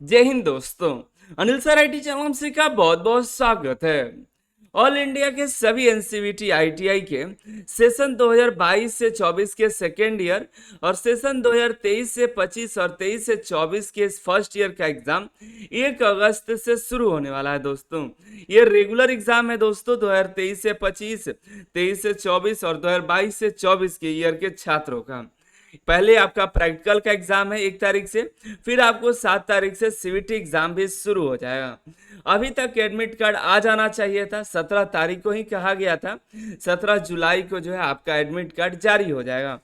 जय हिंद दोस्तों। Anil sir IT channel से का बहुत बहुत स्वागत है। ऑल इंडिया के सभी एनसीवीटी आईटीआई के सेशन 2022 से 24 के सेकेंड ईयर और सेशन 2023 से 25 और 23 से 24 के फर्स्ट ईयर का एग्जाम 1 अगस्त से शुरू होने वाला है दोस्तों। ये रेगुलर एग्जाम है दोस्तों 2023 से 25, 23 से 24 और 2022 से 24 के ईयर के छात्रों का। पहले आपका प्रैक्टिकल का एग्जाम है 1 तारीख से, फिर आपको 7 तारीख से सीवीटी एग्जाम भी शुरू हो जाएगा। अभी तक एडमिट कार्ड आ जाना चाहिए था, 17 तारीख को ही कहा गया था। 17 जुलाई को जो है आपका एडमिट कार्ड जारी हो जाएगा,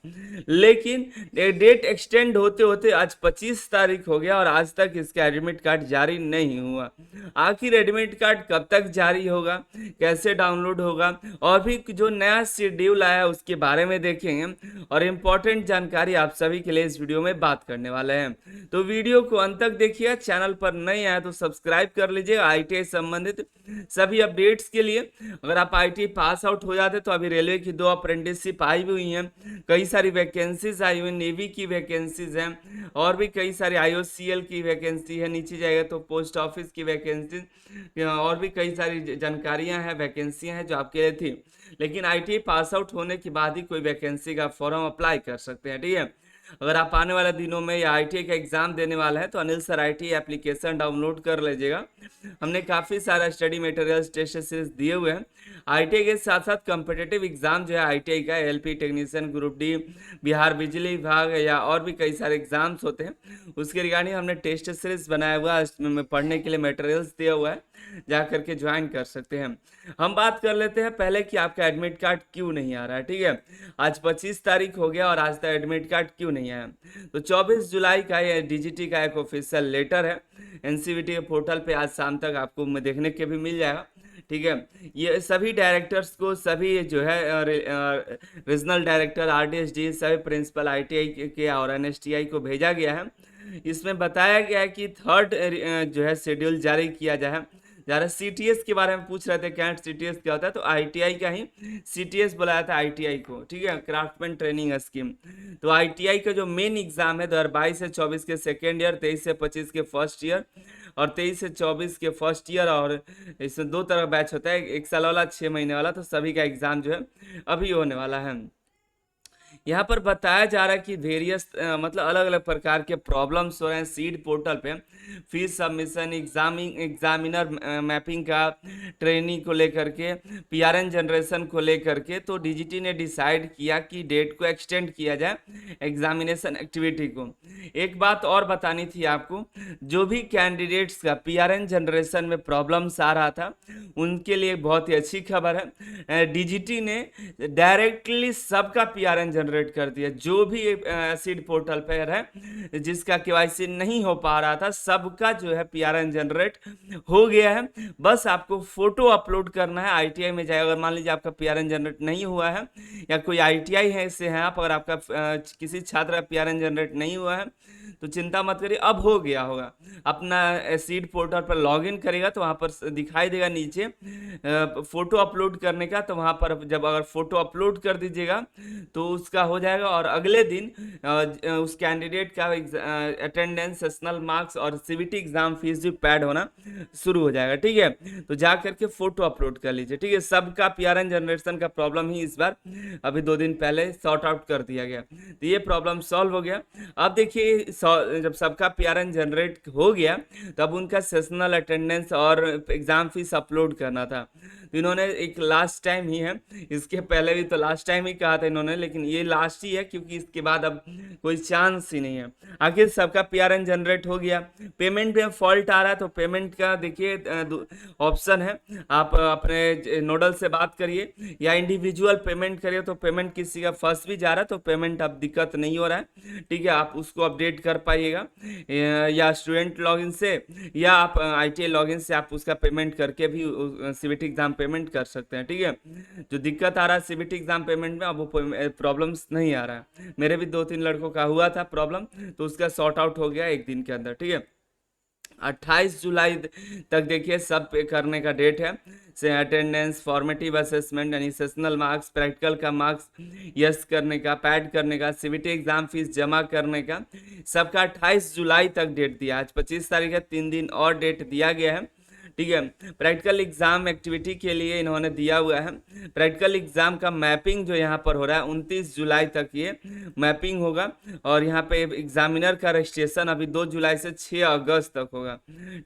लेकिन डेट एक्सटेंड होते होते आज 25 तारीख हो गया और आज तक इसका एडमिट कार्ड जारी नहीं हुआ। आखिर एडमिट कार्ड कब तक जारी होगा, कैसे डाउनलोड होगा, और भी जो नया शेड्यूल आया है उसके बारे में देखेंगे और इम्पोर्टेंट जानकारी आप सभी के लिए इस वीडियो में बात करने वाले हैं। तो वीडियो को अंत तक देखिए। चैनल पर नए आए तो सब्सक्राइब कर लीजिए आईटीआई संबंधित सभी अपडेट्स के लिए। अगर आप आईटीआई पास आउट हो जाते तो अभी रेलवे की 2 अप्रेंटिसशिप आई हुई हैं, कई सारी वैकेंसीज आई हुई, नेवी की वैकेंसीज हैं और भी कई सारी आईओसीएल की वैकेंसी है, नीचे जाएगा तो पोस्ट ऑफिस की वैकेंसी और भी कई सारी जानकारियां हैं, वैकेंसियां हैं जो आपके लिए थी। लेकिन आईटीआई पास आउट होने के बाद ही कोई वैकेंसी का फॉर्म अप्लाई कर सकते हैं, ठीक है। अगर आप आने वाले दिनों में या आईटीआई का एग्जाम देने वाला है तो Anil sir ITI application download कर लीजिएगा। हमने काफ़ी सारा स्टडी मटेरियल्स टेस्ट सीरीज दिए हुए हैं। आईटीआई के साथ साथ कम्पिटेटिव एग्जाम जो है आईटीआई का LP technician, group D, Bihar बिजली विभाग या और भी कई सारे एग्जाम्स होते हैं, उसके रिगार्डिंग हमने टेस्ट सीरीज बनाया हुआ है, इसमें पढ़ने के लिए मटेरियल्स दिया हुआ है, जा करके ज्वाइन कर सकते हैं। हम बात कर लेते हैं पहले कि आपका एडमिट कार्ड क्यों नहीं आ रहा है, ठीक है। आज 25 तारीख हो गया और आज तक एडमिट कार्ड क्यों नहीं आया। तो 24 जुलाई का ये डीजीटी का एक ऑफिशियल लेटर है, एनसीवीटी के पोर्टल पे आज शाम तक आपको देखने के भी मिल जाएगा, ठीक है। ये सभी डायरेक्टर्स को, सभी जो है रीजनल डायरेक्टर, आरडीएसडी, सभी प्रिंसिपल आईटीआई के और एनएसटीआई को भेजा गया है। इसमें बताया गया है कि थर्ड जो है शेड्यूल जारी किया जाए। जरा सीटीएस के बारे में पूछ रहे थे, कैंट सीटीएस क्या होता है, तो आईटीआई का ही सीटीएस बुलाया था आईटीआई को, ठीक है, क्राफ्टमैन ट्रेनिंग स्कीम। तो आईटीआई का जो मेन एग्जाम है 2022 से 24 के सेकेंड ईयर, 23 से 25 के फर्स्ट ईयर और 23 से 24 के फर्स्ट ईयर, और इसमें 2 तरह बैच होता है, 1 साल वाला, 6 महीने वाला। तो सभी का एग्जाम जो है अभी होने वाला है। यहाँ पर बताया जा रहा है कि वेरियस मतलब अलग अलग प्रकार के प्रॉब्लम्स हो रहे हैं सीड पोर्टल पे, फीस सबमिशन, एग्जामिनर मैपिंग का, ट्रेनिंग को लेकर के, पीआरएन जनरेशन को लेकर के। तो डीजीटी ने डिसाइड किया कि डेट को एक्सटेंड किया जाए एग्जामिनेशन एक्टिविटी को। एक बात और बतानी थी आपको, जो भी कैंडिडेट्स का पीआरएन जनरेशन में प्रॉब्लम्स आ रहा था उनके लिए बहुत ही अच्छी खबर है। डीजीटी ने डायरेक्टली सबका पीआरएन जनरेट कर दिया। जो भी सीड पोर्टल पर है जिसका केवाईसी नहीं हो पा रहा था, सबका जो है पीआरएन जनरेट हो गया है। बस आपको फोटो अपलोड करना है, आईटीआई में जाए। अगर मान लीजिए आपका पीआरएन जनरेट नहीं हुआ है या कोई आईटीआई है से हैं आप, अगर आपका किसी छात्र का पीआरएन जनरेट नहीं हुआ है तो चिंता मत करिए, अब हो गया होगा। अपना सीड पोर्टल पर लॉगिन करेगा तो वहाँ पर दिखाई देगा नीचे फोटो अपलोड करने का, तो वहाँ पर जब अगर फोटो अपलोड कर दीजिएगा तो उसका हो जाएगा और अगले दिन उस कैंडिडेट का अटेंडेंस, सेशनल मार्क्स और सीवीटी एग्जाम फीस भी पैड होना शुरू हो जाएगा, ठीक है। तो जा करके फोटो अपलोड कर लीजिए, ठीक है। सबका पीआरएन जनरेशन का प्रॉब्लम ही इस बार अभी 2 दिन पहले सॉर्ट आउट कर दिया गया, तो ये प्रॉब्लम सॉल्व हो गया। अब देखिए जब सबका पीआरएन जनरेट हो गया तब उनका सेशनल अटेंडेंस और एग्जाम फीस अपलोड करना था। तो इन्होंने एक लास्ट टाइम ही है, इसके पहले भी तो लास्ट टाइम ही कहा था इन्होंने, लेकिन ये लास्ट ही है क्योंकि इसके बाद अब कोई चांस ही नहीं है। आखिर सबका पीआरएन जनरेट हो गया। पेमेंट में फॉल्ट आ रहा है तो पेमेंट का देखिए ऑप्शन है, आप अपने नोडल से बात करिए या इंडिविजुअल पेमेंट करिए। तो पेमेंट किसी का फंस भी जा रहा है तो पेमेंट अब दिक्कत नहीं हो रहा है, ठीक है, आप उसको अपडेट कर पाइएगा या स्टूडेंट लॉगिन से या आप आईटीआई लॉगिन से आप उसका पेमेंट करके भी सीवीटी एग्जाम पेमेंट कर सकते हैं, ठीक है। जो दिक्कत आ रहा है सीवीटी एग्जाम पेमेंट में, अब वो प्रॉब्लम्स नहीं आ रहा है। मेरे भी 2-3 लड़कों का हुआ था प्रॉब्लम, तो उसका सॉर्ट आउट हो गया 1 दिन के अंदर, ठीक है। 28 जुलाई तक देखिए सब पे करने का डेट है। से अटेंडेंस, फॉर्मेटिव असेसमेंट यानी सेशनल मार्क्स, प्रैक्टिकल का मार्क्स यस करने का, पैड करने का, सीबीटी एग्जाम फीस जमा करने का, सबका 28 जुलाई तक डेट दिया। आज 25 तारीख है, 3 दिन और डेट दिया गया है। ठीक है। प्रैक्टिकल एग्जाम एक्टिविटी के लिए इन्होंने दिया हुआ है। प्रैक्टिकल एग्जाम का मैपिंग जो यहाँ पर हो रहा है 29 जुलाई तक ये मैपिंग होगा। और यहाँ पे एग्जामिनर का रजिस्ट्रेशन अभी 2 जुलाई से 6 अगस्त तक होगा।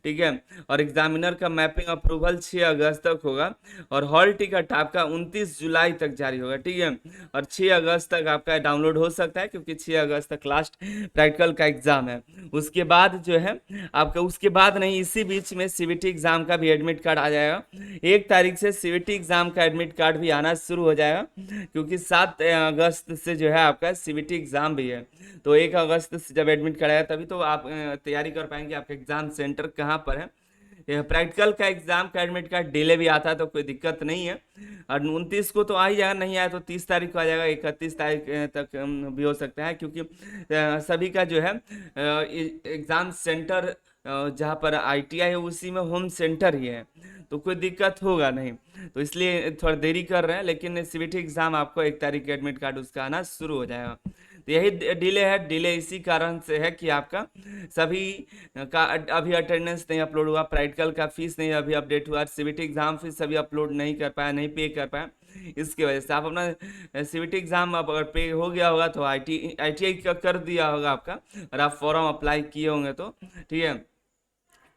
ठीक है। और एग्जामिनर का मैपिंग अप्रूवल 6 अगस्त तक होगा। और हॉल टिकट आपका 29 जुलाई तक जारी होगा। ठीक है। और 6 अगस्त तक आपका डाउनलोड हो सकता है, क्योंकि 6 अगस्त तक लास्ट प्रैक्टिकल का एग्जाम है। उसके बाद जो है आपका, उसके बाद नहीं, इसी बीच में सीबीटी एग्जाम का भी एडमिट कार्ड आ जाएगा। 1 तारीख से सीबीटी एग्जाम का एडमिट कार्ड भी आना शुरू हो जाएगा, क्योंकि 7 अगस्त से जो है आपका सीबीटी एग्जाम भी है। तो 1 अगस्त से जब एडमिट कार्ड आएगा तभी तो आप तैयारी कर पाएंगे आपका एग्जाम सेंटर कहाँ पर है। प्रैक्टिकल का एग्जाम का एडमिट कार्ड डिले भी आता है तो कोई दिक्कत नहीं है। और 29 को तो आ ही जाएगा, नहीं आया तो 30 तारीख को आ जाएगा, 31 तारीख तक भी हो सकता है, क्योंकि सभी का जो है एग्जाम सेंटर जहाँ पर आईटीआई है उसी में होम सेंटर ही है, तो कोई दिक्कत होगा नहीं। तो इसलिए थोड़ा देरी कर रहे हैं, लेकिन सीबीटी एग्जाम आपको 1 तारीख के एडमिट कार्ड उसका आना शुरू हो जाएगा। तो यही डिले है। डिले इसी कारण से है कि आपका सभी का अभी अटेंडेंस नहीं अपलोड हुआ, प्रैक्टिकल का फीस नहीं अभी अपडेट हुआ, सीबीटी एग्जाम फीस अभी अपलोड नहीं कर पाया, नहीं पे कर पाया। इसकी वजह से आप अपना सीबीटी एग्जाम अब अगर पे हो गया होगा तो आईटीआई का कर दिया होगा आपका, और आप फॉर्म अप्लाई किए होंगे तो। ठीक है।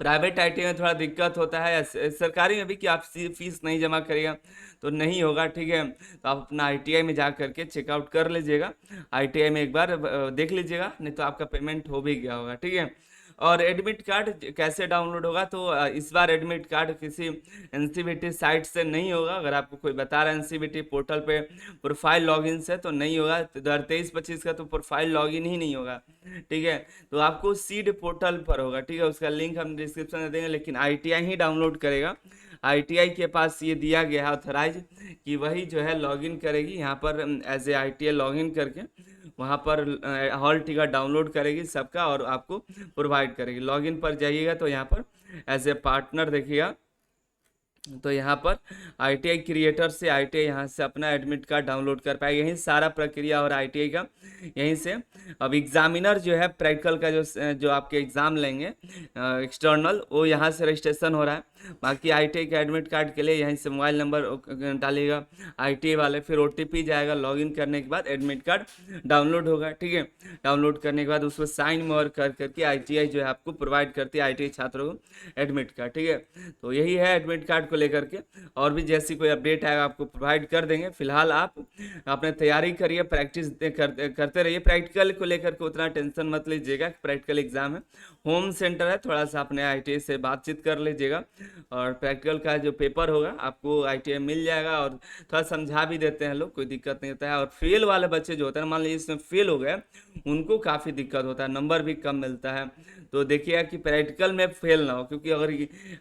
प्राइवेट आईटीआई में थोड़ा दिक्कत होता है, सरकारी में भी कि आप फीस नहीं जमा करेगा तो नहीं होगा। ठीक है। तो आप अपना आईटीआई में जा करके चेकआउट कर लीजिएगा, आईटीआई में एक बार देख लीजिएगा, नहीं तो आपका पेमेंट हो भी गया होगा। ठीक है। और एडमिट कार्ड कैसे डाउनलोड होगा, तो इस बार एडमिट कार्ड किसी एनसीबीटी साइट से नहीं होगा। अगर आपको कोई बता रहा है एनसीबीटी पोर्टल पे प्रोफाइल लॉगिन से, तो नहीं होगा। 23-25 का तो प्रोफाइल लॉगिन ही नहीं होगा। ठीक है। तो आपको सीड पोर्टल पर होगा। ठीक है। उसका लिंक हम डिस्क्रिप्शन में देंगे, लेकिन आईटीआई ही डाउनलोड करेगा। आईटीआई के पास ये दिया गया है ऑथराइज कि वही जो है लॉगिन करेगी यहाँ पर एज ए आईटीआई लॉगिन करके वहाँ पर हॉल टिकट डाउनलोड करेगी सबका और आपको प्रोवाइड करेगी। लॉगिन पर जाइएगा तो यहाँ पर एज ए पार्टनर देखिएगा, तो यहाँ पर आईटीआई क्रिएटर से आईटीआई यहाँ से अपना एडमिट कार्ड डाउनलोड कर पाएगा। यही सारा प्रक्रिया और आईटीआई का यहीं से। अब एग्जामिनर जो है प्रैक्टिकल का जो आपके एग्ज़ाम लेंगे एक्सटर्नल, वो यहाँ से रजिस्ट्रेशन हो रहा है। बाकी आईटीआई का एडमिट कार्ड के लिए यहीं से मोबाइल नंबर डालिएगा आईटीआई वाले, फिर ओटीपी जाएगा। लॉगिन करने के बाद एडमिट कार्ड डाउनलोड होगा। ठीक है। डाउनलोड करने के बाद उसको साइन मोर कर करके आईटीआई जो है आपको प्रोवाइड करती है आईटीआई छात्रों को एडमिट कार्ड। ठीक है। तो यही है एडमिट कार्ड को लेकर के, और भी जैसी कोई अपडेट आएगा आपको प्रोवाइड कर देंगे। फिलहाल आप अपने तैयारी करिए, प्रैक्टिस करते रहिए। प्रैक्टिकल को लेकर के उतना टेंशन मत लीजिएगा, प्रैक्टिकल एग्जाम है, होम सेंटर है, थोड़ा सा अपने आईटीआई से बातचीत कर लीजिएगा। और प्रैक्टिकल का जो पेपर होगा आपको आईटीआई मिल जाएगा, और थोड़ा समझा भी देते हैं लोग, कोई दिक्कत नहीं होता है। और फेल वाले बच्चे जो होते हैं, मान लीजिए इसमें फेल हो गए, उनको काफ़ी दिक्कत होता है, नंबर भी कम मिलता है। तो देखिएगा कि प्रैक्टिकल में फेल ना हो, क्योंकि अगर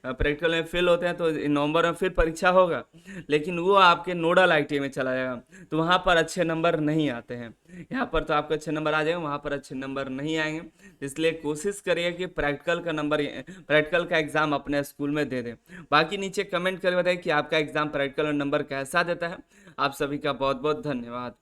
प्रैक्टिकल में फेल होते हैं तो नवंबर में फिर परीक्षा होगा, लेकिन वो आपके नोडल आईटीआई में चला जाएगा, तो वहाँ पर अच्छे नंबर नहीं आते हैं। यहाँ पर तो आपको अच्छे नंबर आ जाएंगे, वहाँ पर अच्छे नंबर नहीं आएंगे। इसलिए कोशिश करिए कि प्रैक्टिकल का एग्जाम अपने स्कूल में दे दें। बाकी नीचे कमेंट करके बताइए कि आपका एग्जाम प्रैक्टिकल नंबर कैसा देता है। आप सभी का बहुत बहुत धन्यवाद।